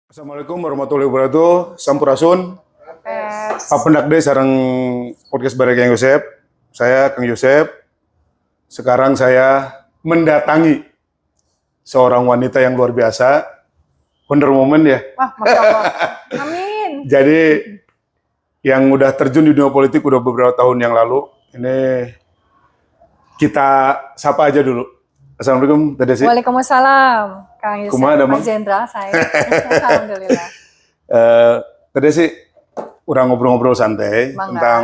Assalamualaikum warahmatullahi wabarakatuh. Sampurasun. Papendak deh sareng podcast bareng Kang Yosep. Saya Kang Yosep. Sekarang saya mendatangi seorang wanita yang luar biasa. Wonder Woman ya. Wah, Masya Allah. Amin. Jadi yang udah terjun di dunia politik udah beberapa tahun yang lalu. Ini kita sapa aja dulu. Assalamualaikum, Teh Desi. Waalaikumsalam, Kang Yusuf, Kumaha, Pak Jenderal saya. Alhamdulillah. Teh Desi, udah ngobrol-ngobrol santai Bangga. tentang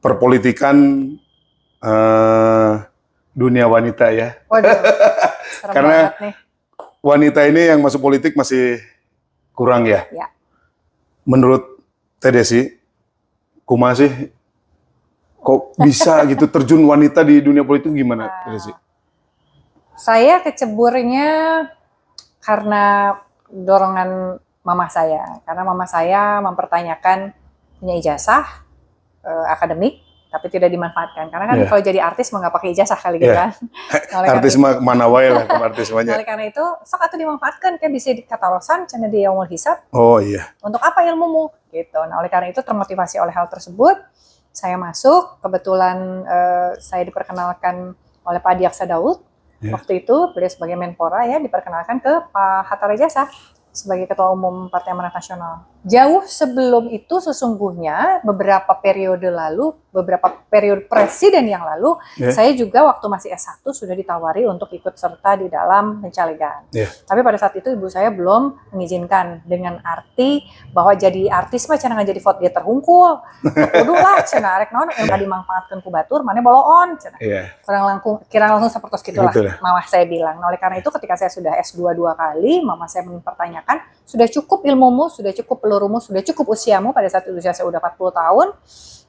perpolitikan dunia wanita ya. Waduh, serem Karena banget nih. wanita ini yang masuk politik masih kurang ya. Ya. Menurut Teh Desi, kumaha sih kok bisa gitu terjun wanita di dunia politik gimana, Teh Desi? Saya keceburnya karena dorongan mama saya. Karena mama saya mempertanyakan punya ijazah akademik, tapi tidak dimanfaatkan. Karena kan kalau jadi artis mau nggak pakai ijazah kali gitu kan. Artis mah mana wae lah, artis mahnya. Oleh karena itu, sok atau dimanfaatkan kan bisa dikatarosan, cina di yaumul hisab. Oh iya. Untuk apa ilmumu? Gitu. Nah, oleh karena itu termotivasi oleh hal tersebut, saya masuk. Kebetulan saya diperkenalkan oleh Pak Adiaksa Daud. Waktu itu beliau sebagai Menpora ya diperkenalkan ke Pak Hatta Rajasa sebagai Ketua Umum Partai Amanat Nasional. Jauh sebelum itu sesungguhnya beberapa periode presiden yang lalu, saya juga waktu masih S1 sudah ditawari untuk ikut serta di dalam pencalegan. Tapi pada saat itu ibu saya belum mengizinkan dengan arti bahwa jadi artis mah cenah jadi vote dia terhungkul. Kudu lah cenah rek naon yang dimanfaatkan ku batur mana boloon cenah. Kira langsung seperti itulah mama saya bilang. Nah, oleh karena itu ketika saya sudah S2 2 kali, mama saya mempertanyakan, sudah cukup ilmumu, sudah cukup pelurumu, sudah cukup usiamu. Pada saat itu usia saya udah 40 tahun.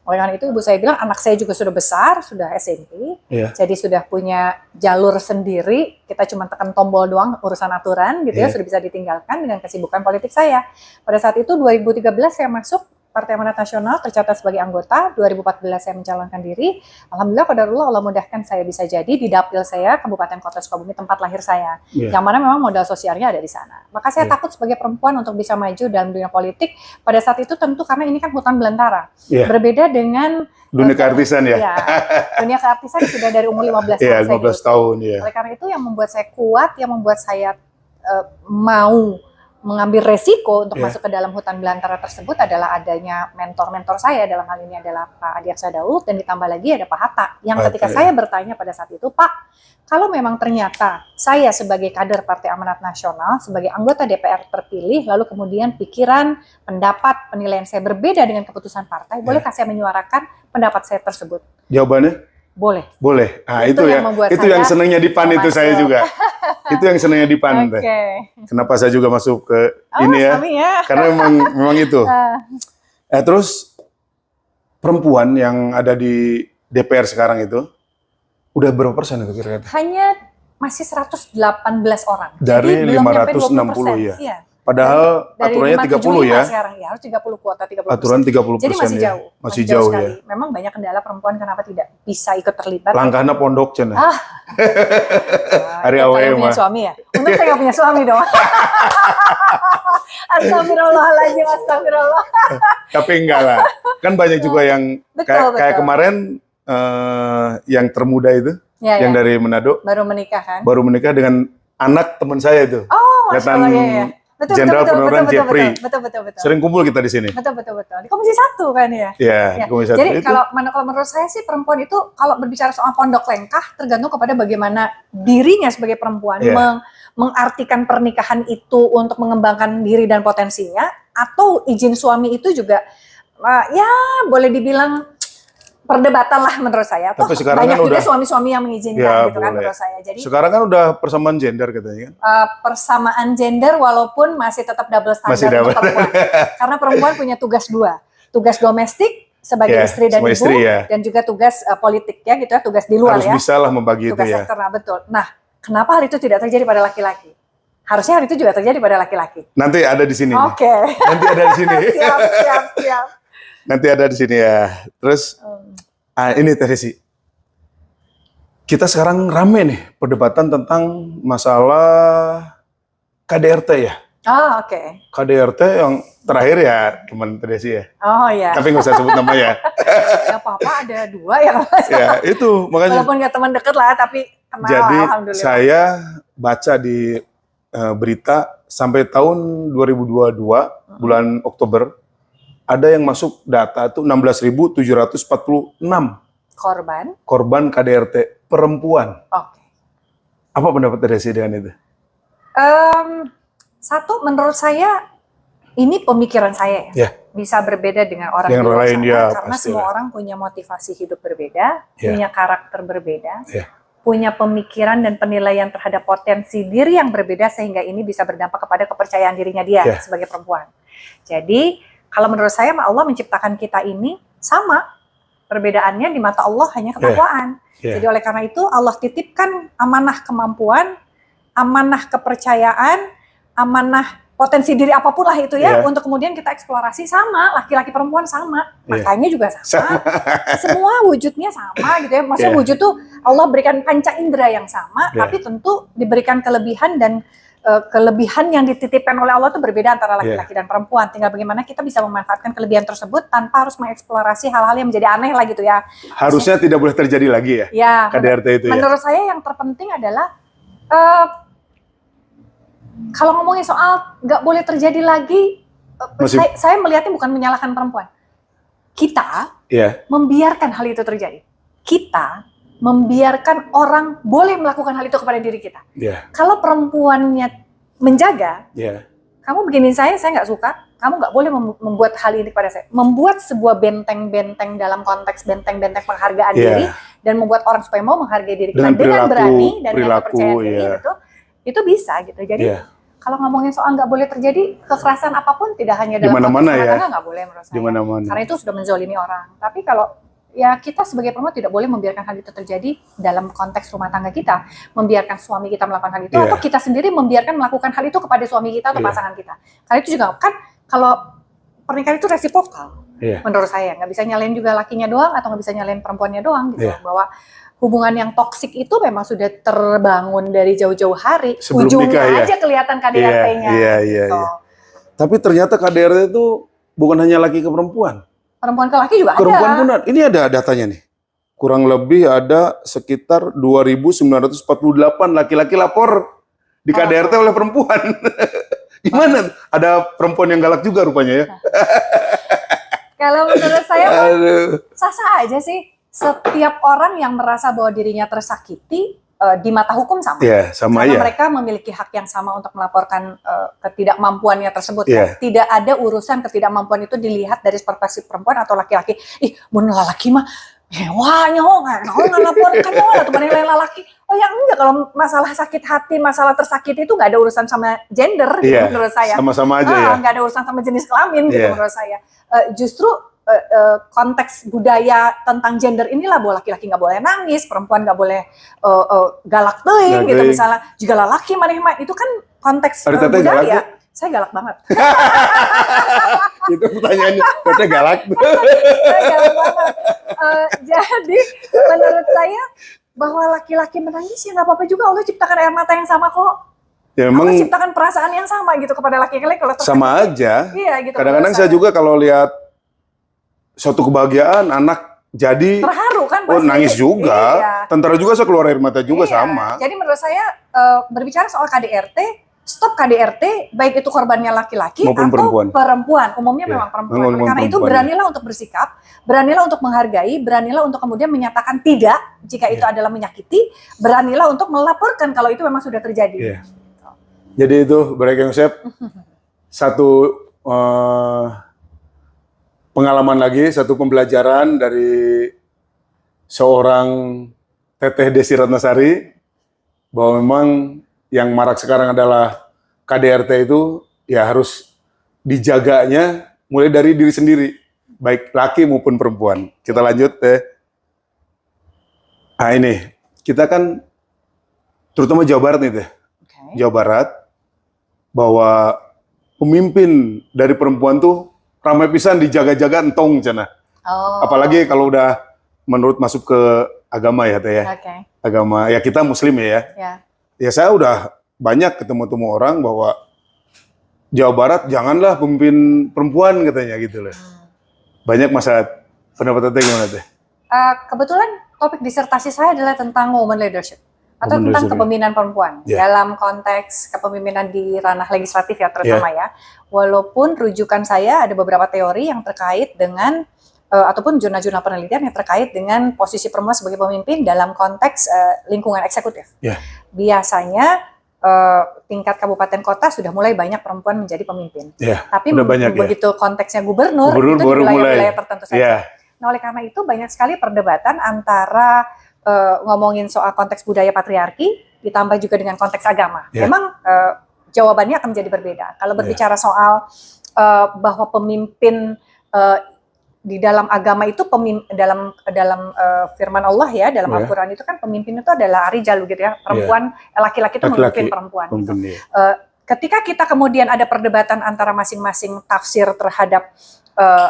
Oleh karena itu ibu saya bilang anak saya juga sudah besar, sudah SMP, jadi sudah punya jalur sendiri. Kita cuma tekan tombol doang urusan aturan gitu ya, sudah bisa ditinggalkan dengan kesibukan politik saya. Pada saat itu 2013 saya masuk Partai Amanat Nasional, tercatat sebagai anggota. 2014 saya mencalonkan diri. Alhamdulillah qadarullah Allah mudahkan saya bisa jadi di dapil saya Kabupaten Kota Sukabumi, tempat lahir saya. Yang mana memang modal sosialnya ada di sana. Maka saya takut sebagai perempuan untuk bisa maju dalam dunia politik. Pada saat itu tentu karena ini kan hutan belantara. Berbeda dengan dunia keartisan ya. Dunia keartisan sudah dari umur 15 tahun. Iya, 15 tahun ya. Oleh karena itu yang membuat saya kuat, yang membuat saya mau mengambil resiko untuk masuk ke dalam hutan belantara tersebut adalah adanya mentor-mentor saya, dalam hal ini adalah Pak Adiaksa Daud, dan ditambah lagi ada Pak Hatta, yang ketika saya bertanya pada saat itu, Pak, kalau memang ternyata saya sebagai kader Partai Amanat Nasional, sebagai anggota DPR terpilih, lalu kemudian pikiran, pendapat, penilaian saya berbeda dengan keputusan partai, bolehkah saya menyuarakan pendapat saya tersebut? Jawabannya? Boleh. Boleh. Nah, itu yang senangnya di PAN itu saya juga. Itu yang senangnya di PAN. Kenapa saya juga masuk ke ini ya? Karena memang itu. Terus perempuan yang ada di DPR sekarang itu udah berapa persen itu kira-kira? Hanya masih 118 orang. Dari 560 ya. Padahal aturannya 30 ya. Sekarang ya harus 30 kuota 30%. Aturan 30%. Jadi masih jauh. Masih jauh ya. Memang banyak kendala perempuan kenapa tidak bisa ikut terlibat. Langkahnya pondok cenah. Hari awal punya suami ya. Untung saya nggak punya suami dong. Astagfirullahaladzim, astagfirullah. Tapi enggak lah. Kan banyak juga yang kayak kemarin yang termuda itu, yang dari Manado. Baru menikah kan? Baru menikah dengan anak teman saya itu. Oh, Masya Allah, ya. Jenderal Purnawirawan Jeffrey. Betul. Sering kumpul kita di sini. Betul. Di Komisi 1 kan ya? Iya, di Komisi 1. Jadi kalau menurut saya sih perempuan itu kalau berbicara soal pondok lengkah tergantung kepada bagaimana dirinya sebagai perempuan mengartikan pernikahan itu untuk mengembangkan diri dan potensinya, atau izin suami itu juga ya boleh dibilang perdebatan lah menurut saya. Toh banyak juga suami-suami yang mengizinkan gitu kan menurut saya. Jadi sekarang kan udah persamaan gender katanya kan? Persamaan gender walaupun masih tetap double standar untuk perempuan. Karena perempuan punya tugas dua. Tugas domestik sebagai istri dan ibu, dan juga tugas politik ya gitu ya, tugas di luar. Harus bisa lah membagi tugas itu ya. Eksternal, betul. Nah, kenapa hal itu tidak terjadi pada laki-laki? Harusnya hal itu juga terjadi pada laki-laki. Nanti ada di sini. Oke. Nanti ada di sini. Siap. Nanti ada di sini ya. Terus ini Teh Desi. Kita sekarang rame nih perdebatan tentang masalah KDRT ya. Oh, oke. KDRT yang terakhir ya teman Desi ya. Oh iya. Tapi nggak usah sebut nama ya. Gak apa-apa, ada 2 ya. Ya itu makanya. Walaupun nggak teman deket lah, tapi kenal. Jadi Alhamdulillah. saya baca di berita sampai tahun 2022 bulan Oktober ada yang masuk data itu 16.746 korban KDRT perempuan. Oke. Apa pendapat Desi dengan itu? Satu, menurut saya ini pemikiran saya ya. Bisa berbeda dengan orang yang lain ya, karena semua orang punya motivasi hidup berbeda, punya karakter berbeda, punya pemikiran dan penilaian terhadap potensi diri yang berbeda, sehingga ini bisa berdampak kepada kepercayaan dirinya dia sebagai perempuan. Jadi kalau menurut saya Allah menciptakan kita ini sama, perbedaannya di mata Allah hanya ketakwaan. Jadi oleh karena itu Allah titipkan amanah kemampuan, amanah kepercayaan, amanah potensi diri apapun lah itu ya, untuk kemudian kita eksplorasi sama, laki-laki perempuan sama, makanya juga sama. Semua wujudnya sama gitu ya, maksudnya wujud tuh Allah berikan panca indera yang sama, tapi tentu diberikan kelebihan dan kelebihan yang dititipkan oleh Allah itu berbeda antara laki-laki dan perempuan. Tinggal bagaimana kita bisa memanfaatkan kelebihan tersebut tanpa harus mengeksplorasi hal-hal yang menjadi aneh lah gitu ya. Harusnya tidak boleh terjadi lagi ya, KDRT itu menurut saya yang terpenting adalah kalau ngomongin soal nggak boleh terjadi lagi, saya melihatnya bukan menyalahkan perempuan. Kita membiarkan hal itu terjadi. Kita membiarkan orang boleh melakukan hal itu kepada diri kita. Kalau perempuannya menjaga, kamu begini saya nggak suka, kamu nggak boleh membuat hal ini kepada saya. Membuat sebuah benteng-benteng dalam konteks benteng-benteng penghargaan diri, dan membuat orang supaya mau menghargai diri kita dengan berani dan dengan kepercayaan diri, itu bisa gitu. Jadi kalau ngomongin soal nggak boleh terjadi kekerasan apapun, tidak hanya dalam konteks rumah tangga, nggak boleh menurut saya. Karena itu sudah menzolimi orang. Tapi kalau ya kita sebagai perempuan tidak boleh membiarkan hal itu terjadi dalam konteks rumah tangga kita, membiarkan suami kita melakukan hal itu, atau kita sendiri membiarkan melakukan hal itu kepada suami kita atau pasangan kita. Karena itu juga kan kalau pernikahan itu resiprokal, menurut saya nggak bisa nyalain juga lakinya doang atau nggak bisa nyalain perempuannya doang gitu. Bahwa hubungan yang toksik itu memang sudah terbangun dari jauh-jauh hari. Sebelum ujungnya nikah, aja kelihatan KDRT-nya. Gitu. Tapi ternyata KDRT itu bukan hanya laki ke perempuan. Perempuan ke laki juga perempuan ada. Pun, ini ada datanya nih. Kurang lebih ada sekitar 2.948 laki-laki lapor di KDRT oleh perempuan. Gimana? Ada perempuan yang galak juga rupanya ya. Kalau menurut saya sah-sah aja sih. Setiap orang yang merasa bahwa dirinya tersakiti di mata hukum sama. Sama karena mereka memiliki hak yang sama untuk melaporkan ketidakmampuannya tersebut. Tidak ada urusan ketidakmampuan itu dilihat dari perspektif perempuan atau laki-laki. Ih, mun laki mah hewanya nggak laporkan atau menilai laki. Oh ya enggak, kalau masalah sakit hati, masalah tersakiti itu nggak ada urusan sama gender gitu, menurut saya. Sama-sama aja ya. Nggak ada urusan sama jenis kelamin gitu menurut saya. Justru konteks budaya tentang gender inilah bahwa laki-laki nggak boleh nangis, perempuan nggak boleh galak teuing gitu misalnya. Juga laki maneh itu kan konteks budaya. Galak, saya galak banget. Itu pertanyaannya, katanya galak. Saya galak banget. Jadi menurut saya bahwa laki-laki menangis ya nggak apa-apa juga, Allah ciptakan air mata yang sama kok. Ya, Allah ciptakan perasaan yang sama gitu kepada laki-laki kalau sama aja. Iya, gitu. Kadang-kadang saya juga kalau lihat suatu kebahagiaan anak jadi terharu kan pasti. Nangis juga. Tentara juga saya keluar air mata juga sama. Jadi menurut saya berbicara soal KDRT, stop KDRT baik itu korbannya laki-laki atau perempuan. Umumnya memang perempuan. Karena itu beranilah untuk bersikap, beranilah untuk menghargai, beranilah untuk kemudian menyatakan tidak jika itu adalah menyakiti, beranilah untuk melaporkan kalau itu memang sudah terjadi. Jadi itu Baraka Yosep satu pengalaman lagi, satu pembelajaran dari seorang Teteh Desi Ratnasari bahwa memang yang marak sekarang adalah KDRT itu ya harus dijaganya mulai dari diri sendiri, baik laki maupun perempuan. Kita lanjut Teh. Nah ini, kita kan terutama Jawa Barat nih Teh. Jawa Barat, bahwa pemimpin dari perempuan tuh ramai pisan dijaga-jaga entong cina. Apalagi kalau udah menurut masuk ke agama ya Teh ya. Agama ya kita Muslim ya. Ya saya udah banyak ketemu-temu orang bahwa Jawa Barat janganlah pemimpin perempuan katanya gitu loh. Banyak masalah. Pendapat Teteh gimana Teh? Kebetulan topik disertasi saya adalah tentang women leadership atau tentang kepemimpinan perempuan dalam konteks kepemimpinan di ranah legislatif ya terutama ya. Walaupun rujukan saya ada beberapa teori yang terkait dengan ataupun jurnal-jurnal penelitian yang terkait dengan posisi perempuan sebagai pemimpin dalam konteks lingkungan eksekutif. Biasanya tingkat kabupaten kota sudah mulai banyak perempuan menjadi pemimpin. Tapi begitu konteksnya gubernur itu di wilayah-wilayah tertentu saja. Nah, oleh karena itu banyak sekali perdebatan antara ngomongin soal konteks budaya patriarki ditambah juga dengan konteks agama. Memang jawabannya akan menjadi berbeda. Kalau berbicara soal bahwa pemimpin di dalam agama itu dalam firman Allah ya, dalam Al-Qur'an itu kan pemimpin itu adalah arijal gitu ya, perempuan, laki-laki itu memimpin perempuan. Gitu. Ketika kita kemudian ada perdebatan antara masing-masing tafsir terhadap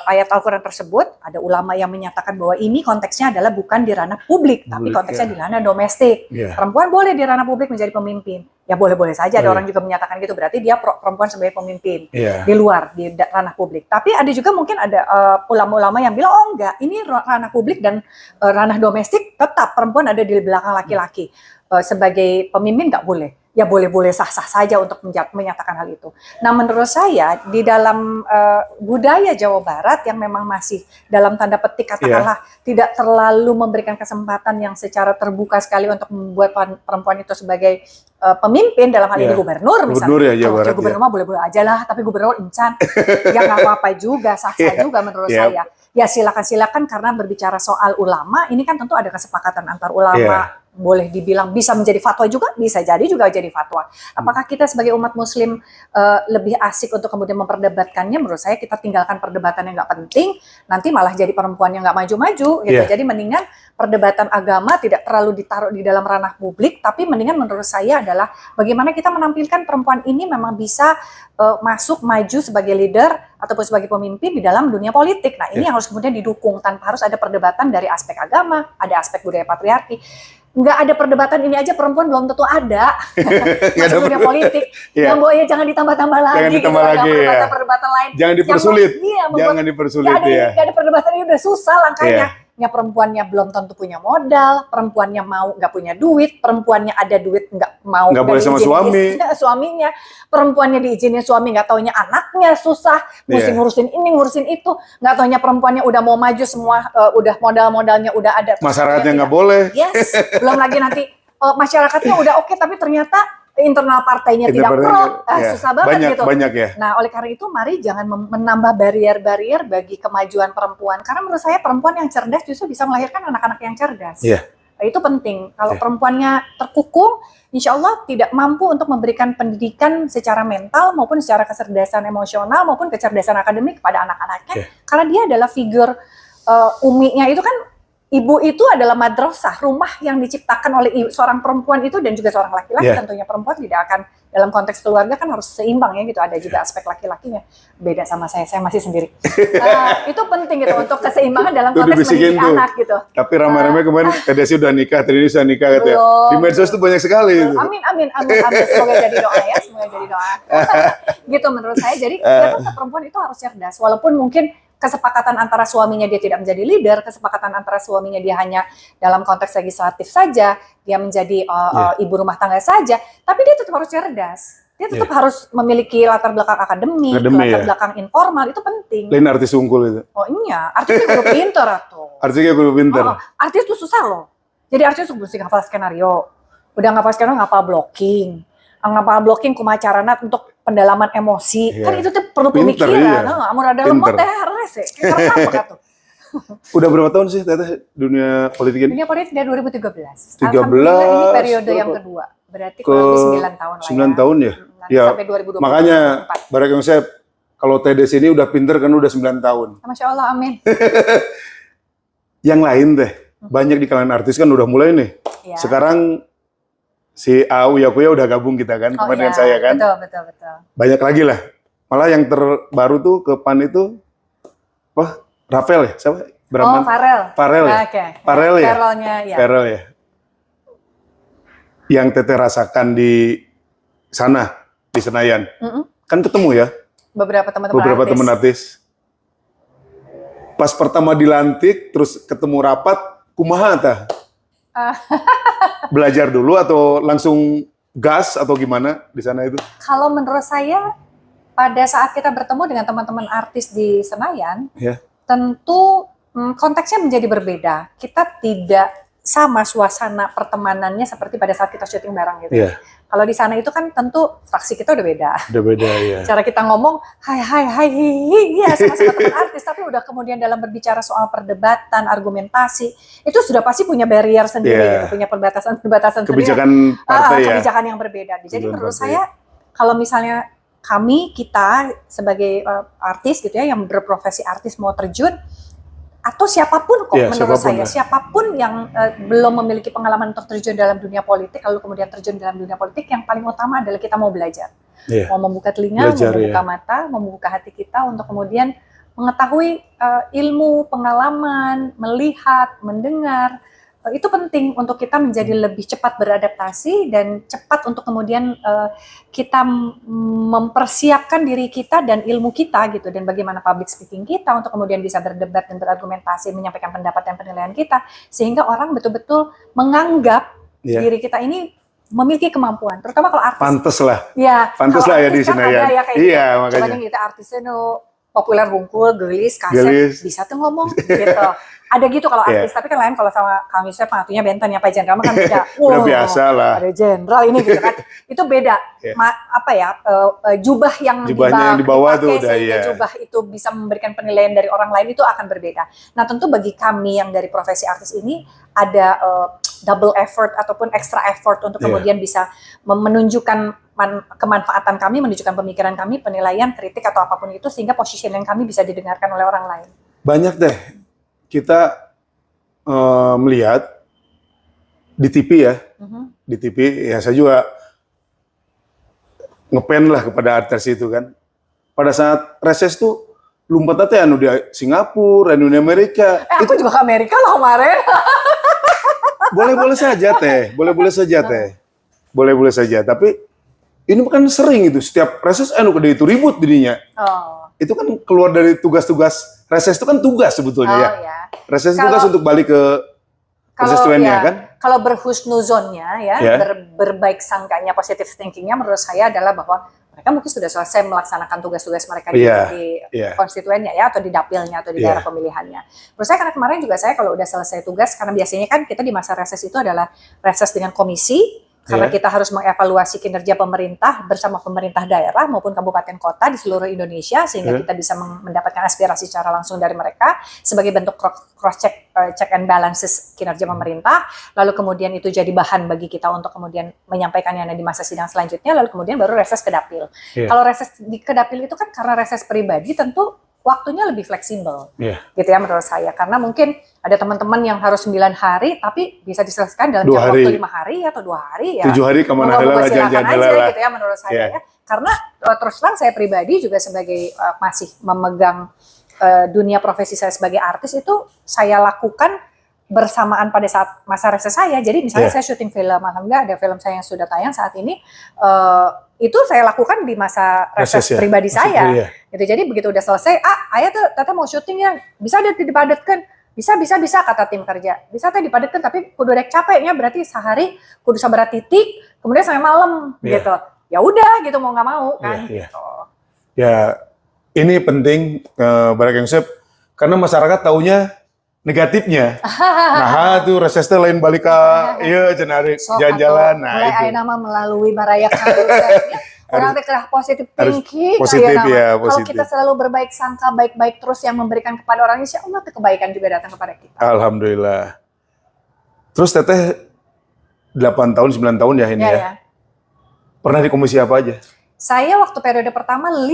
ayat Al-Quran tersebut, ada ulama yang menyatakan bahwa ini konteksnya adalah bukan di ranah publik, tapi konteksnya di ranah domestik. Perempuan boleh di ranah publik menjadi pemimpin. Ya boleh-boleh saja, ada orang juga menyatakan gitu, berarti dia perempuan sebagai pemimpin di luar, di ranah publik. Tapi ada juga mungkin ada ulama-ulama yang bilang, oh enggak, ini ranah publik dan ranah domestik tetap perempuan ada di belakang laki-laki. Sebagai pemimpin nggak boleh. Ya boleh-boleh sah-sah saja untuk menyatakan hal itu. Nah menurut saya di dalam budaya Jawa Barat yang memang masih dalam tanda petik katakanlah tidak terlalu memberikan kesempatan yang secara terbuka sekali untuk membuat perempuan itu sebagai pemimpin dalam hal ini gubernur misalnya. Gubernur ya Jawa Barat. Gubernur mah boleh-boleh aja lah, tapi gubernur incan ya nggak apa-apa juga, sah-sah juga menurut saya. Ya silakan-silakan karena berbicara soal ulama ini kan tentu ada kesepakatan antar ulama. Boleh dibilang bisa menjadi fatwa juga, bisa jadi juga jadi fatwa. Apakah kita sebagai umat muslim lebih asik untuk kemudian memperdebatkannya? Menurut saya kita tinggalkan perdebatan yang nggak penting, nanti malah jadi perempuan yang nggak maju-maju gitu. Jadi mendingan perdebatan agama tidak terlalu ditaruh di dalam ranah publik, tapi mendingan menurut saya adalah bagaimana kita menampilkan perempuan ini memang bisa masuk maju sebagai leader ataupun sebagai pemimpin di dalam dunia politik. Nah ini yang harus kemudian didukung tanpa harus ada perdebatan dari aspek agama, ada aspek budaya patriarki. Nggak ada perdebatan ini aja perempuan belum tentu ada masuk dunia politik. Yang ya jangan ditambah-tambah lagi. Jangan ditambah lagi. Perdebatan lain. Jangan dipersulit. Jangan dipersulit ya. Nggak ada perdebatan ini udah susah langkahnya. Ya perempuannya belum tentu punya modal, perempuannya mau nggak punya duit, perempuannya ada duit nggak mau nggak boleh sama suaminya, perempuannya diizinin suami nggak taunya anaknya susah, mesti ngurusin ini ngurusin itu, nggak taunya perempuannya udah mau maju semua, udah modalnya udah ada. Masyarakatnya nggak boleh. Yes, belum lagi nanti masyarakatnya udah oke, tapi ternyata internal partainya tidak pro, susah banget gitu. Banyak ya. Nah, oleh karena itu mari jangan menambah barrier-barrier bagi kemajuan perempuan. Karena menurut saya perempuan yang cerdas justru bisa melahirkan anak-anak yang cerdas. Nah, itu penting. Kalau perempuannya terkukung, insya Allah tidak mampu untuk memberikan pendidikan secara mental maupun secara kecerdasan emosional maupun kecerdasan akademik kepada anak-anaknya. Karena dia adalah figur uminya itu kan. Ibu itu adalah madrasah, rumah yang diciptakan oleh seorang perempuan itu dan juga seorang laki-laki. Tentunya perempuan tidak akan dalam konteks keluarga kan harus seimbang ya gitu. Ada juga aspek laki-lakinya. Beda sama saya masih sendiri. Itu penting gitu untuk keseimbangan dalam konteks mendidik anak gitu. Tapi ramai-ramai kemarin Tedesi udah nikah, Tedesi sudah nikah gitu ya. Di medsos itu banyak sekali. Amin. Semoga jadi doa ya, semoga jadi doa. Gitu menurut saya. Jadi ya tetap perempuan itu harus cerdas. Walaupun mungkin kesepakatan antara suaminya dia tidak menjadi leader, kesepakatan antara suaminya dia hanya dalam konteks legislatif saja, dia menjadi ibu rumah tangga saja, tapi dia tetap harus cerdas. Dia tetap harus memiliki latar belakang akademik, latar belakang informal, itu penting. Lain artis unggul itu. Oh iya, artis itu pinter atau. Artisnya kudu pinter. Artis itu susah loh. Jadi artis itu mesti ngapal skenario. Udah ngapal skenario, ngapal blocking. Ngapal blocking kumacarana untuk pendalaman emosi. Kan itu tuh perlu pemikiran. Amur ada lemot teh harus ya. Udah berapa tahun sih Teteh dunia politik ini? Dunia politik dari 2013. Alhamdulillah ini periode yang kedua. Berarti kurang lebih 9 tahun lah ya. 9 tahun ya? Ya, sampai 2024. Makanya Barak Yosef, kalau Tedes ini udah pinter kan udah 9 tahun. Masya Allah, amin. Yang lain deh, banyak di kalangan artis kan udah mulai nih. Sekarang si Uya Kuya udah gabung kita kan, kemarin dengan saya kan. Betul. Banyak lagi lah. Malah yang terbaru tuh ke PAN itu, Rafael ya? Siapa? Farel ya? Farel ya? Farel ya? Yang Teteh rasakan di sana, di Senayan. kan ketemu ya. Beberapa teman artis. Pas pertama dilantik, terus ketemu rapat, kumaha tah? Belajar dulu atau langsung gas atau gimana di sana itu? Kalau menurut saya, pada saat kita bertemu dengan teman-teman artis di Senayan, tentu konteksnya menjadi berbeda. Kita tidak sama suasana pertemanannya seperti pada saat kita syuting bareng gitu. Kalau di sana itu kan tentu fraksi kita udah beda. Udah beda ya. Cara kita ngomong, hai, ya sama-sama teman artis, tapi udah kemudian dalam berbicara soal perdebatan, argumentasi, itu sudah pasti punya barrier sendiri, gitu, punya perbatasan kebijakan sendiri, partai kebijakan yang berbeda. Jadi menurut saya, kalau misalnya kita sebagai artis gitu ya, yang berprofesi artis mau terjun, atau siapapun menurut saya, siapapun yang belum memiliki pengalaman untuk terjun dalam dunia politik, lalu kemudian terjun dalam dunia politik, yang paling utama adalah kita mau belajar. Mau membuka telinga, mau membuka mata, mau membuka hati kita untuk kemudian mengetahui ilmu, pengalaman, melihat, mendengar. Itu penting untuk kita menjadi lebih cepat beradaptasi dan cepat untuk kemudian kita mempersiapkan diri kita dan ilmu kita gitu, dan bagaimana public speaking kita untuk kemudian bisa berdebat dan berargumentasi, menyampaikan pendapat dan penilaian kita, sehingga orang betul-betul menganggap diri kita ini memiliki kemampuan, terutama kalau artis. Pantes lah. Pantes lah ya di sini ya. Iya, makanya. Coba kita artisnya populer bungkul, gelis, kaset, bisa tuh ngomong gitu. Ada gitu kalau artis, tapi kan lain kalau sama Kang Yusef pengatunya benten ya, Pak Jenderal kan beda. Udah biasa lah. Ada jenderal ini gitu kan. Itu beda. Jubah yang dibawa tuh udah jubah itu bisa memberikan penilaian dari orang lain itu akan berbeda. Nah, tentu bagi kami yang dari profesi artis ini ada double effort ataupun extra effort untuk kemudian bisa menunjukkan kemanfaatan kami, menunjukkan pemikiran kami, penilaian, kritik atau apapun itu, sehingga positioning kami bisa didengarkan oleh orang lain. Banyak deh kita melihat di TV ya, di TV ya, saya juga ngepen lah kepada artis itu kan. Pada saat reses tuh lompat teh anu di Singapura, anu di Amerika. Aku juga ke Amerika loh kemarin. Boleh-boleh saja teh, boleh-boleh saja. Tapi ini kan sering itu, setiap reses itu ribut dirinya. Itu kan keluar dari tugas-tugas reses, itu kan tugas sebetulnya Reses tugas untuk balik ke konstituennya kan. Kalau berhusnuzonnya berbaik sangkanya, positive thinkingnya menurut saya adalah bahwa mereka mungkin sudah selesai melaksanakan tugas-tugas mereka di konstituennya atau di dapilnya atau di daerah pemilihannya. Menurut saya karena kemarin juga saya kalau udah selesai tugas, karena biasanya kan kita di masa reses itu adalah reses dengan komisi, karena kita harus mengevaluasi kinerja pemerintah bersama pemerintah daerah maupun kabupaten kota di seluruh Indonesia, sehingga kita bisa mendapatkan aspirasi secara langsung dari mereka sebagai bentuk cross check and balances kinerja pemerintah. Lalu kemudian itu jadi bahan bagi kita untuk kemudian menyampaikannya di masa sidang selanjutnya. Lalu kemudian baru reses ke dapil. Kalau reses ke dapil itu kan karena reses pribadi, tentu waktunya lebih fleksibel, gitu ya menurut saya. Karena mungkin ada teman-teman yang harus 9 hari, tapi bisa diselesaikan dalam jangka waktu 5 hari atau 2 hari ya. 7 hari kemana lah, jangan aja gitu ya menurut saya ya. Karena terus terang saya pribadi juga sebagai masih memegang dunia profesi saya sebagai artis, itu saya lakukan bersamaan pada saat masa reses saya. Jadi misalnya saya syuting film, alhamdulillah ada film saya yang sudah tayang saat ini, itu saya lakukan di masa reses pribadi saya. Gitu. Jadi begitu udah selesai, ayah tuh tata mau syuting ya, bisa deh dipadatkan, bisa kata tim kerja, bisa teh dipadatkan, tapi kudu dek capeknya berarti sehari kudu sabar titik, kemudian sampai malam gitu. Ya udah gitu, mau nggak mau kan. Gitu. Ya ini penting Barak Yosep, karena masyarakat taunya negatifnya. Nah, tuh reses teh lain balik ke jenari jalan-jalan. Nah, mulai nama melalui merayakan resesnya. Orang kerah positif thinking. Positif ya, Kalau kita selalu berbaik sangka, baik-baik terus yang memberikan kepada orang, insya Allah kebaikan juga datang kepada kita. Alhamdulillah. Terus teteh 8 tahun, 9 tahun ya ini ya. Pernah di komisi apa aja? Saya waktu periode pertama 5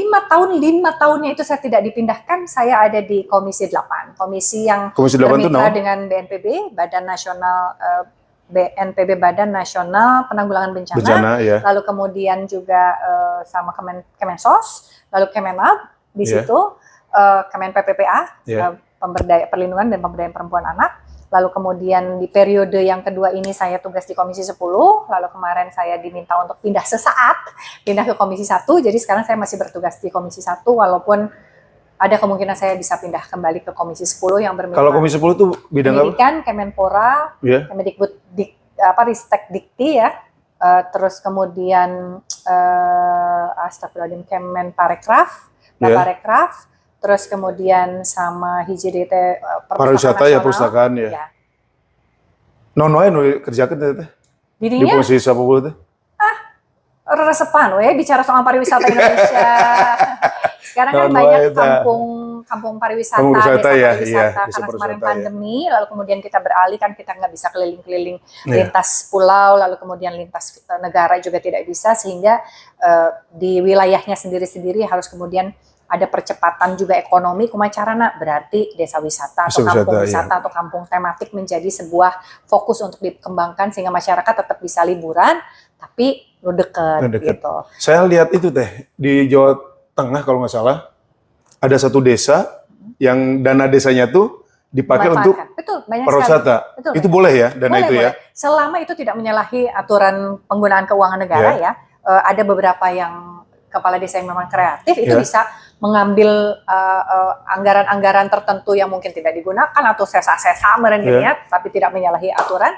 tahunnya itu saya tidak dipindahkan, saya ada di Komisi 8. Komisi yang bermitra dengan BNPB, Badan Nasional BNPB Badan Nasional Penanggulangan Bencana, lalu kemudian juga sama Kemensos, lalu Kemenag di situ, Kemen PPPA, Perlindungan dan Pemberdayaan Perempuan Anak, Lalu kemudian di periode yang kedua ini saya tugas di Komisi 10, lalu kemarin saya diminta untuk pindah sesaat, pindah ke Komisi 1, jadi sekarang saya masih bertugas di Komisi 1, walaupun ada kemungkinan saya bisa pindah kembali ke Komisi 10 yang bermitra. Kalau Komisi 10 itu bidang pendidikan, apa? Kemenpora, Kemendikbud, Ristek Dikti ya, terus kemudian astagfirullahaladzim, Kemenparekraf, Parekraf, terus kemudian sama HJDT pariwisata ya, perpustakaan ya. Nonoe kerjakan teh. Di Komisi 10 teh. Resepan bicara soal pariwisata Indonesia. Sekarang kan banyak kampung pariwisata, desa pariwisata, karena kemarin pandemi, lalu kemudian kita beralih kan kita nggak bisa keliling-keliling lintas pulau, lalu kemudian lintas negara juga tidak bisa, sehingga di wilayahnya sendiri-sendiri harus kemudian ada percepatan juga ekonomi kumacarana, berarti desa wisata atau kampung wisata atau kampung tematik menjadi sebuah fokus untuk dikembangkan sehingga masyarakat tetap bisa liburan tapi dekat gitu. Saya lihat itu teh di Jawa Tengah kalau nggak salah ada satu desa yang dana desanya tuh dipakai untuk pariwisata. Itu boleh ya dana itu ya? Selama itu tidak menyalahi aturan penggunaan keuangan negara ya. Ada beberapa yang kepala desa yang memang kreatif itu bisa mengambil anggaran-anggaran tertentu yang mungkin tidak digunakan atau sesa-sesa tapi tidak menyalahi aturan,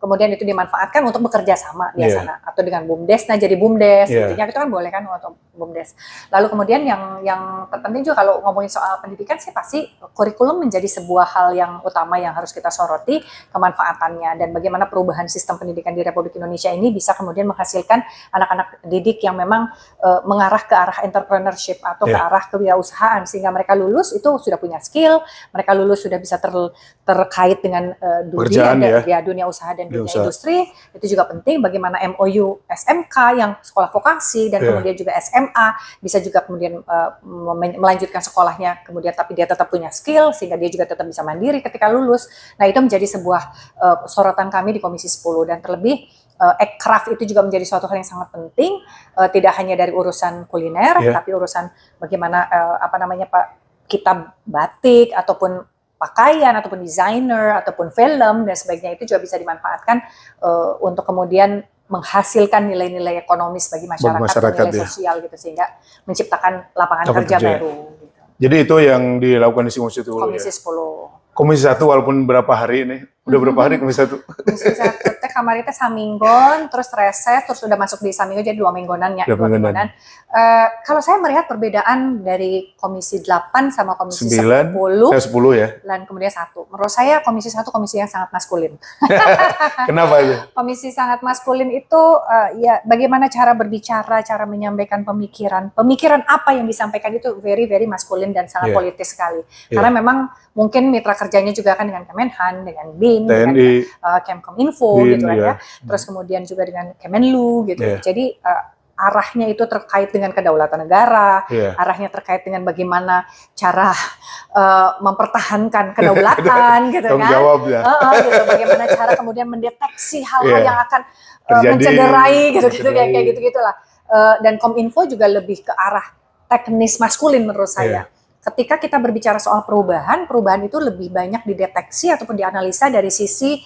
kemudian itu dimanfaatkan untuk bekerja sama di sana atau dengan BUMDes, jadi BUMDes, intinya itu kan boleh kan untuk BUMDes. Lalu kemudian yang terpenting juga kalau ngomongin soal pendidikan sih pasti kurikulum menjadi sebuah hal yang utama yang harus kita soroti kemanfaatannya dan bagaimana perubahan sistem pendidikan di Republik Indonesia ini bisa kemudian menghasilkan anak-anak didik yang memang mengarah ke arah entrepreneurship atau ke arah kewirausahaan sehingga mereka lulus itu sudah punya skill, mereka lulus sudah bisa terkait dengan dunia usaha dan dunia industri. Itu juga penting bagaimana MOU SMK yang sekolah vokasi dan kemudian juga SMA bisa juga kemudian melanjutkan sekolahnya kemudian tapi dia tetap punya skill sehingga dia juga tetap bisa mandiri ketika lulus. Nah, itu menjadi sebuah sorotan kami di Komisi 10 dan terlebih Ekraf itu juga menjadi suatu hal yang sangat penting, tidak hanya dari urusan kuliner tapi urusan bagaimana kita batik ataupun pakaian ataupun desainer ataupun film dan sebagainya itu juga bisa dimanfaatkan untuk kemudian menghasilkan nilai-nilai ekonomis bagi masyarakat nilai sosial gitu sehingga menciptakan lapangan kerja baru. Gitu. Jadi itu yang dilakukan di Komisi 10. Komisi 10. Komisi 1 walaupun berapa hari ini? Udah berapa hari Komisi 1? Komisi 1 teh kemarin teh saminggon, terus reses, terus udah masuk di saminggon jadi 2 mingguanannya. 2 mingguanan. Kalau saya melihat perbedaan dari Komisi 8 sama Komisi 10 ya. Dan kemudian 1. Menurut saya Komisi 1 komisi yang sangat maskulin. Kenapa itu? Komisi sangat maskulin itu ya bagaimana cara berbicara, cara menyampaikan pemikiran. Pemikiran apa yang disampaikan itu very maskulin dan sangat politis sekali. Karena memang mungkin mitra kerjanya juga kan dengan Kemenhan, dengan BIN, dengan Kemkominfo gitu kan ya. Terus kemudian juga dengan Kemenlu gitu. Jadi arahnya itu terkait dengan kedaulatan negara, arahnya terkait dengan bagaimana cara mempertahankan kedaulatan gitu kan. Gitu. Bagaimana cara kemudian mendeteksi hal-hal yang akan mencederai gitu kayak gitu-gitulah. Dan Kominfo juga lebih ke arah teknis maskulin menurut saya. Ketika kita berbicara soal perubahan itu lebih banyak dideteksi ataupun dianalisa dari sisi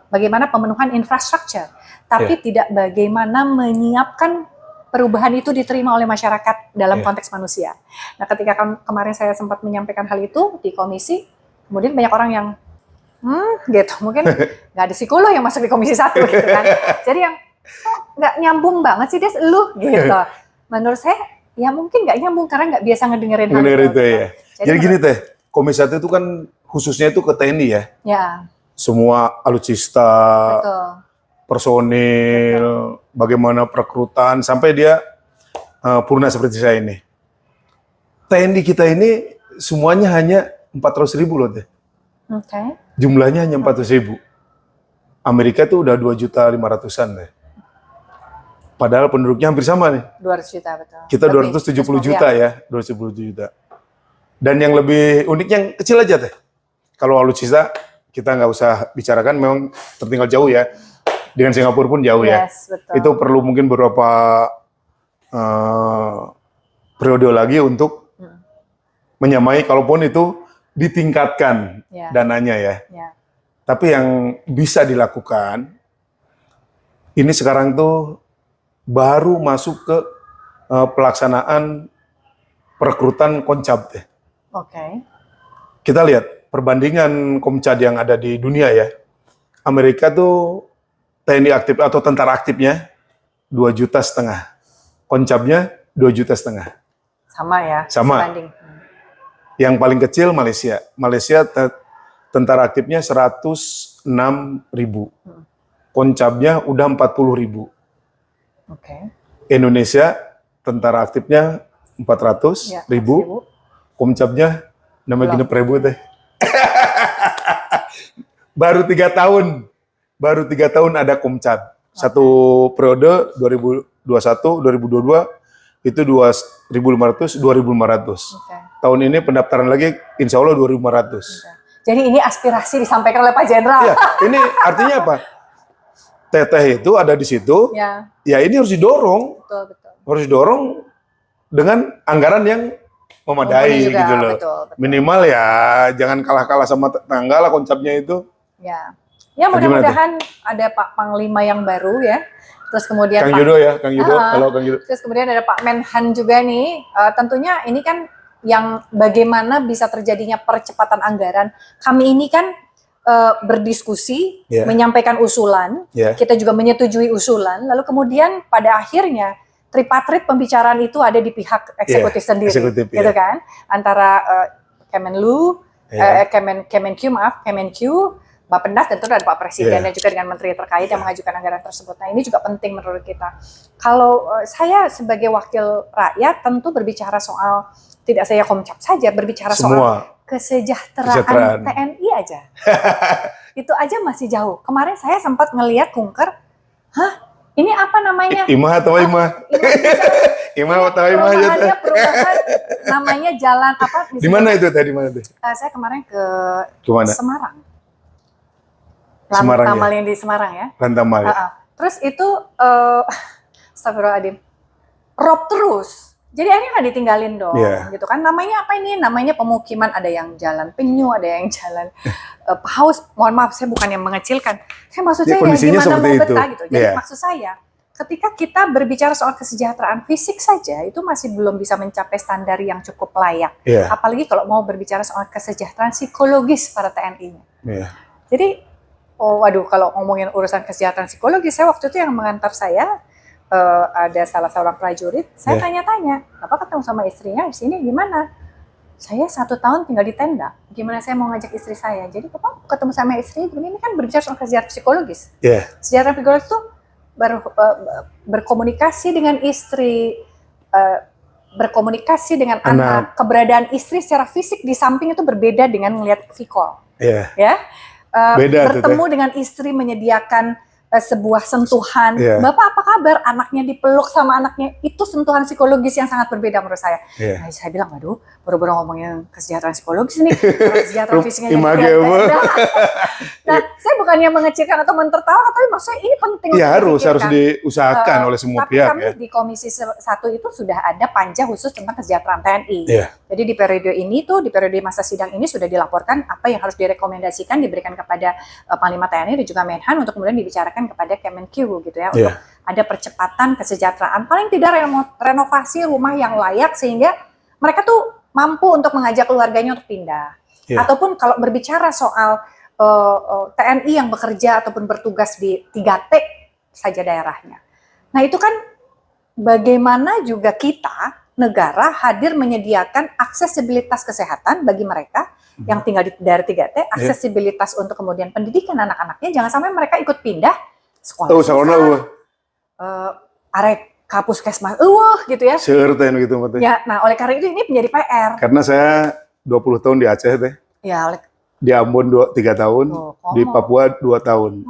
bagaimana pemenuhan infrastruktur, tapi tidak bagaimana menyiapkan perubahan itu diterima oleh masyarakat dalam konteks manusia. Nah, ketika kemarin saya sempat menyampaikan hal itu di komisi, kemudian banyak orang yang gitu, mungkin nggak ada psikolog yang masuk di Komisi 1 gitu kan. Jadi yang nggak nyambung banget sih Des, lu gitu. Menurut saya ya mungkin nggak nyambung karena nggak biasa ngedengerin hal itu ya. Jadi gini teh, Komisi 1 itu kan khususnya itu ke TNI ya. Ya. Semua alutsista, personil, bagaimana perekrutan sampai dia purna seperti saya ini. TNI kita ini semuanya hanya 400.000 loh teh. Jumlahnya hanya 400.000. Amerika itu udah 2.500.000-an deh. Padahal penduduknya hampir sama nih. 200 juta betul. Kita 270 juta ya, 270 juta. Dan yang lebih unik yang kecil aja teh. Kalau alutsista kita nggak usah bicarakan, memang tertinggal jauh ya. Dengan Singapura pun jauh ya. Betul. Itu perlu mungkin beberapa periode lagi untuk menyamai, kalaupun itu ditingkatkan dananya ya. Tapi yang bisa dilakukan, ini sekarang tuh baru masuk ke pelaksanaan perekrutan Koncab deh. Oke. Kita lihat perbandingan Komcad yang ada di dunia ya. Amerika tuh TNI aktif atau tentara aktifnya 2,5 juta. Koncabnya 2,5 juta. Sama ya? Sama. Sebanding. Yang paling kecil Malaysia. Malaysia tentara aktifnya 106.000. Koncabnya udah 40.000. Oke. Indonesia tentara aktifnya 400.000. Komcabnya nama gini Prebu teh. Baru 3 tahun. Baru 3 tahun ada Komcab. Satu periode 2021, 2022 itu 2.500, 2.500. Okay. Tahun ini pendaftaran lagi insya Allah 2.500. Okay. Jadi ini aspirasi disampaikan oleh Pak Jenderal. Ya, ini artinya apa? Teteh itu ada di situ. Ya ini harus didorong. Betul. Harus didorong dengan anggaran yang memadai juga, gitu loh. Betul. Minimal ya jangan kalah-kalah sama tetangga lah konsepnya itu. Ya. Ya mudah-mudahan ada Pak Panglima yang baru ya. Terus kemudian Kang Yudo ya, Kang Yudo. Halo Kang Yudo. Terus kemudian ada Pak Menhan juga nih. Tentunya ini kan yang bagaimana bisa terjadinya percepatan anggaran. Kami ini kan berdiskusi, menyampaikan usulan. Kita juga menyetujui usulan. Lalu kemudian pada akhirnya tripartit pembicaraan itu ada di pihak eksekutif sendiri, gitu kan? Antara Kemenlu, Kemenq, Bappenas, dan tentu ada Pak Presiden dan juga dengan menteri terkait yang mengajukan anggaran tersebut. Nah ini juga penting menurut kita. Kalau saya sebagai wakil rakyat tentu berbicara soal, tidak saya Komcab saja, berbicara soal kesejahteraan TNI aja. Itu aja masih jauh. Kemarin saya sempat ngelihat kunker, ini apa namanya? Imah atau Imah? Imah atau Imah aja. Perubahan namanya jalan apa? Di mana itu tadi? Mana tuh? Saya kemarin ke Semarang. Lantamal yang di Semarang ya. Lantamal. Terus itu astagfirullahaladzim. Rob terus. Jadi akhirnya nggak ditinggalin dong, gitu kan? Namanya apa ini? Namanya pemukiman. Ada yang jalan penyu, ada yang jalan paus. Mohon maaf, saya bukan yang mengecilkan. Saya maksud saya gimana mau betah gitu. Jadi maksud saya, ketika kita berbicara soal kesejahteraan fisik saja, itu masih belum bisa mencapai standar yang cukup layak. Apalagi kalau mau berbicara soal kesejahteraan psikologis para TNI-nya. Jadi waduh, kalau ngomongin urusan kesejahteraan psikologis, saya waktu itu yang mengantar saya, ada salah seorang prajurit, saya tanya-tanya, apa ketemu sama istrinya di sini gimana? Saya 1 tahun tinggal di tenda, gimana saya mau ngajak istri saya? Jadi Bapak ketemu sama istri, ini kan berbicara soal kesejahteraan psikologis. Kesejahteraan psikologis itu berkomunikasi dengan istri, berkomunikasi dengan anak, keberadaan istri secara fisik di samping itu berbeda dengan melihat psikol. Bertemu dengan istri menyediakan sebuah sentuhan. Bapak apa kabar? Anaknya dipeluk sama anaknya. Itu sentuhan psikologis yang sangat berbeda menurut saya. Nah, saya bilang, aduh, baru-baru ngomongin kesejahteraan psikologis nih. Kesejahteraan fisiknya jadi beda. Nah, saya bukannya mengecilkan atau mentertawa, tapi maksudnya ini penting. Ya harus diusahakan oleh semua pihak. Tapi kami di Komisi 1 itu sudah ada panja khusus tentang kesejahteraan TNI. Jadi di periode ini tuh, di periode masa sidang ini sudah dilaporkan apa yang harus direkomendasikan, diberikan kepada Panglima TNI dan juga Menhan untuk kemudian dibicarakan kepada Kemenq gitu ya, untuk ada percepatan kesejahteraan, paling tidak renovasi rumah yang layak sehingga mereka tuh mampu untuk mengajak keluarganya untuk pindah. Ataupun kalau berbicara soal TNI yang bekerja ataupun bertugas di 3T saja daerahnya. Nah itu kan bagaimana juga kita negara hadir menyediakan aksesibilitas kesehatan bagi mereka yang tinggal di daerah 3T, aksesibilitas untuk kemudian pendidikan anak-anaknya, jangan sampai mereka ikut pindah sekolah. Arek kapuskesmas, gitu ya. Seerten gitu maksudnya. Ya, nah oleh karena itu ini menjadi PR. Karena saya 20 tahun di Aceh teh. Di Ambon 3 tahun, di Papua 2 tahun.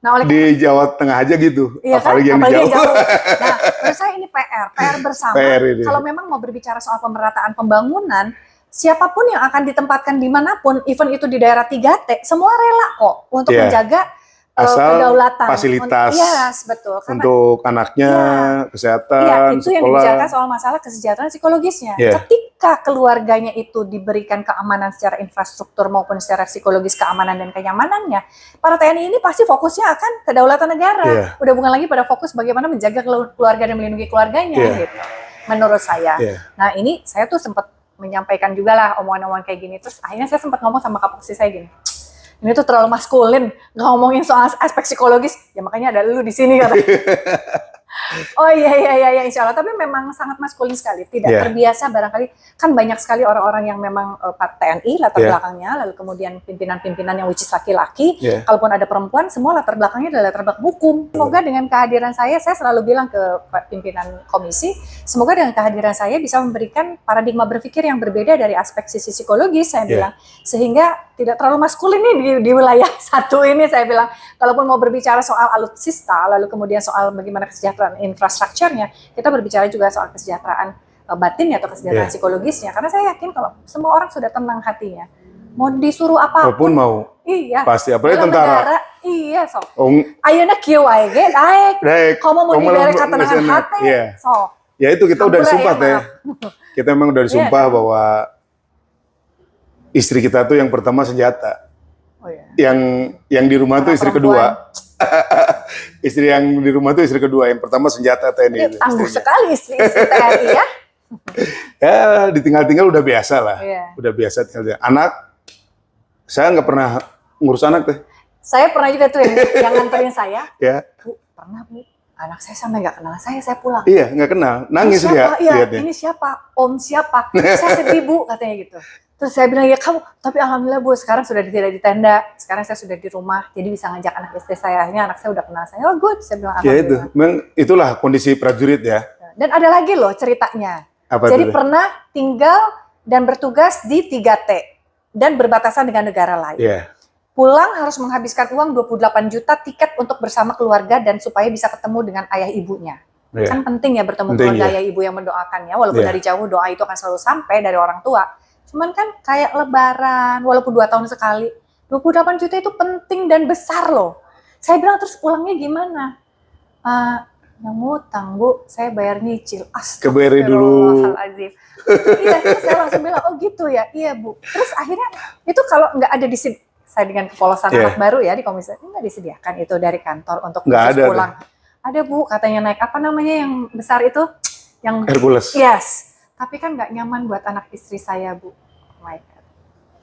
Nah, di Jawa Tengah aja gitu, apalagi yang di Jawa. Nah, menurut saya ini PR bersama. Kalau memang mau berbicara soal pemerataan pembangunan, siapapun yang akan ditempatkan dimanapun, even itu di daerah 3T, semua rela kok untuk menjaga asal kedaulatan, fasilitas betul. untuk anaknya, kesehatan, itu yang dibicarakan soal masalah kesejahteraan psikologisnya. Ketika keluarganya itu diberikan keamanan secara infrastruktur maupun secara psikologis keamanan dan kenyamanannya, para TNI ini pasti fokusnya akan kedaulatan negara. Udah bukan lagi pada fokus bagaimana menjaga keluarga dan melindungi keluarganya gitu. Menurut saya. Nah, ini saya tuh sempat menyampaikan juga lah omongan-omongan kayak gini. Terus akhirnya saya sempat ngomong sama Kapolri saya gini, ini tuh terlalu maskulin, nggak ngomongin soal aspek psikologis, ya makanya ada lu di sini kata. Oh iya, insya Allah. Tapi memang sangat maskulin sekali, tidak terbiasa barangkali. Kan banyak sekali orang-orang yang memang TNI latar belakangnya, lalu kemudian pimpinan-pimpinan yang which is laki-laki. Kalaupun ada perempuan, semua latar belakangnya adalah latar belakang hukum. Semoga dengan kehadiran saya selalu bilang ke pimpinan komisi, semoga dengan kehadiran saya bisa memberikan paradigma berpikir yang berbeda dari aspek sisi psikologis, saya bilang. Sehingga tidak terlalu maskulin nih di wilayah satu ini, saya bilang. Kalaupun mau berbicara soal alutsista, lalu kemudian soal bagaimana kesejahteraan infrastrukturnya, kita berbicara juga soal kesejahteraan batinnya atau kesejahteraan psikologisnya. Karena saya yakin kalau semua orang sudah tenang hatinya, mau disuruh apapun mau. Pasti, apalagi tentara. Negara, ayeuna kieu wae ge daek. Kamu mau diberi ketenangan hati. Ya itu kita udah disumpah teh. Kita memang udah disumpah bahwa istri kita tuh yang pertama senjata. Yang di rumah tuh istri kedua. Istri yang di rumah tuh istri kedua, yang pertama senjata TNI. Tangguh sekali istri TNI ya. Ya ditinggal-tinggal udah biasa lah. Udah biasa tinggal. Anak, saya nggak pernah ngurus anak teh. Saya pernah juga tuh yang nganterin saya. Bu, pernah Bu. Anak saya sampai nggak kenal saya pulang. Iya, nggak kenal, nangis dia. Ini siapa? Om siapa? Saya sedih Bu, katanya gitu. Terus saya bilang, ya kamu, tapi alhamdulillah Bu, sekarang sudah tidak di tenda, sekarang saya sudah di rumah, jadi bisa ngajak anak istri saya. Akhirnya anak saya udah kenal saya, oh good, saya bilang alhamdulillah. Ya itu, memang itulah kondisi prajurit ya. Dan ada lagi loh ceritanya. Jadi pernah tinggal dan bertugas di 3T, dan berbatasan dengan negara lain. Pulang harus menghabiskan uang 28 juta tiket untuk bersama keluarga dan supaya bisa ketemu dengan ayah ibunya. Kan penting ya bertemu keluarga ayah ibu yang mendoakannya, walaupun dari jauh doa itu akan selalu sampai dari orang tua. Cuman kan kayak lebaran, walaupun 2 tahun sekali, 28 juta itu penting dan besar loh. Saya bilang terus pulangnya gimana? Yang ngutang Bu, saya bayar nyicil. Keberi dulu. Iya, terus saya langsung bilang, oh gitu ya, iya Bu. Terus akhirnya itu kalau nggak ada di sini, saya dengan kepolosan anak baru ya di komisi, nggak disediakan itu dari kantor untuk khusus pulang. Ada Bu, katanya naik apa namanya yang besar itu? Yang Hercules. Yes. Tapi kan nggak nyaman buat anak istri saya Bu.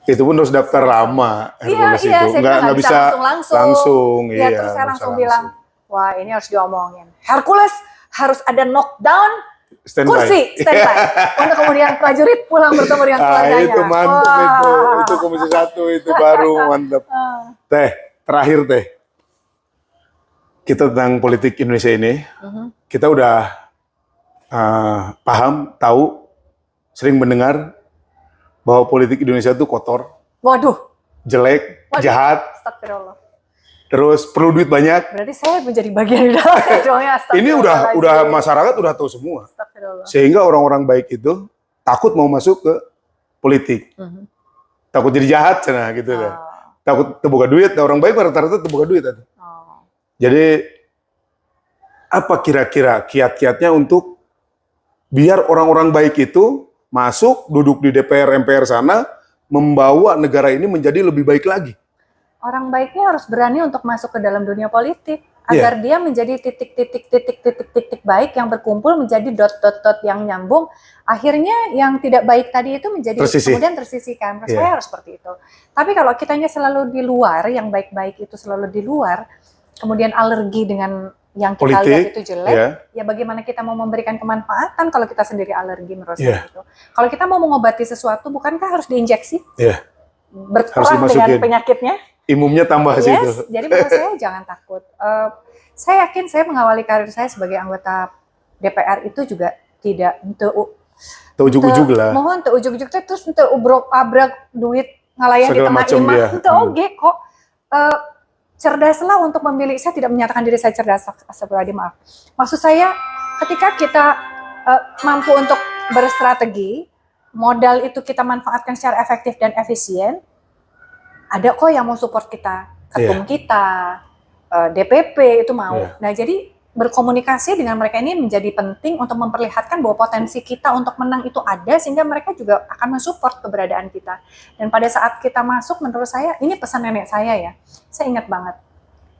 Itu pun harus daftar lama. Hercules itu nggak bisa langsung. Iya, terus saya langsung bilang, wah ini harus diomongin. Hercules harus ada knockdown kursi standby untuk kemudian prajurit pulang bertemu dengan keluarganya. Itu mantap itu komisi 1 itu baru mantap. Teh, terakhir Teh, kita tentang politik Indonesia ini, kita udah paham, tahu, sering mendengar bahwa politik Indonesia itu kotor, jelek, jahat, terus perlu duit banyak. Berarti saya menjadi bagian di dalamnya. Ini udah masyarakat udah tahu semua, sehingga orang-orang baik itu takut mau masuk ke politik, takut jadi jahat, gitu kan, takut terbuka duit. Orang baik rata-rata terbuka duit. Jadi apa kira-kira kiat-kiatnya untuk biar orang-orang baik itu masuk, duduk di DPR, MPR sana, membawa negara ini menjadi lebih baik lagi? Orang baiknya harus berani untuk masuk ke dalam dunia politik, agar dia menjadi titik-titik baik yang berkumpul menjadi dot-dot-dot yang nyambung. Akhirnya yang tidak baik tadi itu menjadi kemudian tersisihkan. Saya harus seperti itu. Tapi kalau kitanya selalu di luar, yang baik-baik itu selalu di luar, kemudian alergi dengan yang kita lihat itu jelek, ya bagaimana kita mau memberikan kemanfaatan kalau kita sendiri alergi menurut saya itu. Kalau kita mau mengobati sesuatu, bukankah harus diinjeksi? Berperang dengan penyakitnya? Imunnya tambah situ. Jadi menurut saya jangan takut. Saya yakin saya mengawali karir saya sebagai anggota DPR itu juga tidak ujug-ujug lah. Mohon ujug-ujug terus abrak duit ngalayani teman imah. Itu oke kok. Cerdaslah untuk memilih. Saya tidak menyatakan diri saya cerdas, astagfirullahaladzim, maaf. Maksud saya, ketika kita mampu untuk berstrategi, modal itu kita manfaatkan secara efektif dan efisien, ada kok yang mau support kita, ketum kita, DPP itu mau. Nah, jadi berkomunikasi dengan mereka ini menjadi penting untuk memperlihatkan bahwa potensi kita untuk menang itu ada, sehingga mereka juga akan mensupport keberadaan kita. Dan pada saat kita masuk, menurut saya, ini pesan nenek saya ya, saya ingat banget,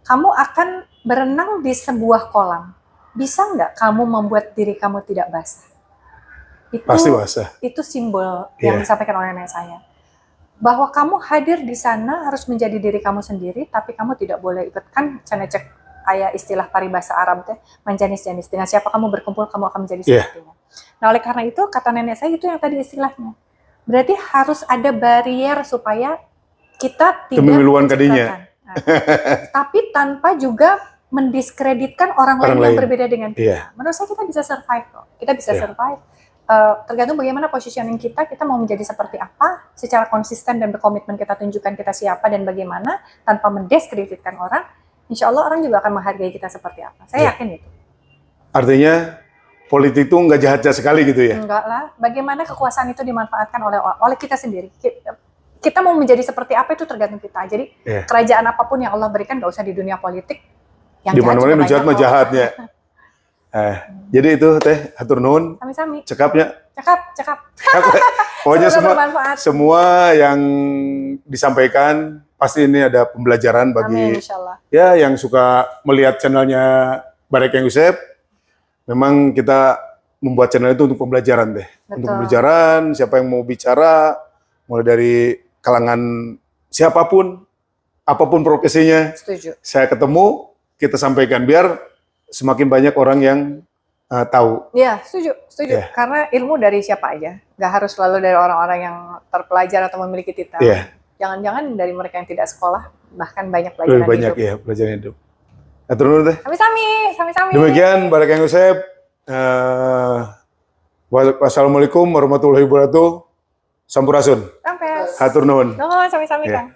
kamu akan berenang di sebuah kolam, bisa nggak kamu membuat diri kamu tidak basah? Pasti basah. Itu simbol yang disampaikan oleh nenek saya. Bahwa kamu hadir di sana harus menjadi diri kamu sendiri, tapi kamu tidak boleh ikut, kan cek kayak istilah paribasa Arab teh, menjanis-janis, dengan siapa kamu berkumpul kamu akan menjadi sepertinya. Nah, oleh karena itu kata nenek saya itu yang tadi istilahnya. Berarti harus ada barrier supaya kita tidak kemiluan kadinya. Nah, tapi tanpa juga mendiskreditkan orang lain yang berbeda dengan kita. Menurut saya kita bisa survive kok. Kita bisa survive. Tergantung bagaimana positioning kita mau menjadi seperti apa, secara konsisten dan berkomitmen kita tunjukkan kita siapa dan bagaimana, tanpa mendiskreditkan orang. Insya Allah orang juga akan menghargai kita seperti apa. Saya yakin itu. Artinya politik itu nggak jahat-jahat sekali gitu ya? Enggak lah. Bagaimana kekuasaan itu dimanfaatkan oleh kita sendiri. Kita mau menjadi seperti apa itu tergantung kita. Jadi kerajaan apapun yang Allah berikan, nggak usah di dunia politik. Yang di mana-mana jahat mah jahatnya. Jadi itu teh hatur nuhun. Sami-sami. Cekapnya. Cekap. Pokoknya semua yang disampaikan pasti ini ada pembelajaran bagi yang suka melihat channelnya Barek Yusef. Memang kita membuat channel itu untuk pembelajaran deh. Betul. Untuk pembelajaran, siapa yang mau bicara, mulai dari kalangan siapapun, apapun profesinya. Setuju. Saya ketemu, kita sampaikan biar semakin banyak orang yang tahu. Iya, setuju. Karena ilmu dari siapa aja, nggak harus selalu dari orang-orang yang terpelajar atau memiliki titel. Jangan-jangan dari mereka yang tidak sekolah, bahkan banyak pelajaran hidup. Lebih banyak ya pelajaran hidup. Atur nuhun teh. Sami-sami. Demikian Barek Yusef. Wassalamualaikum warahmatullahi wabarakatuh. Sampurasun. Sampai. Hatur nuhun. Sami-sami Kang.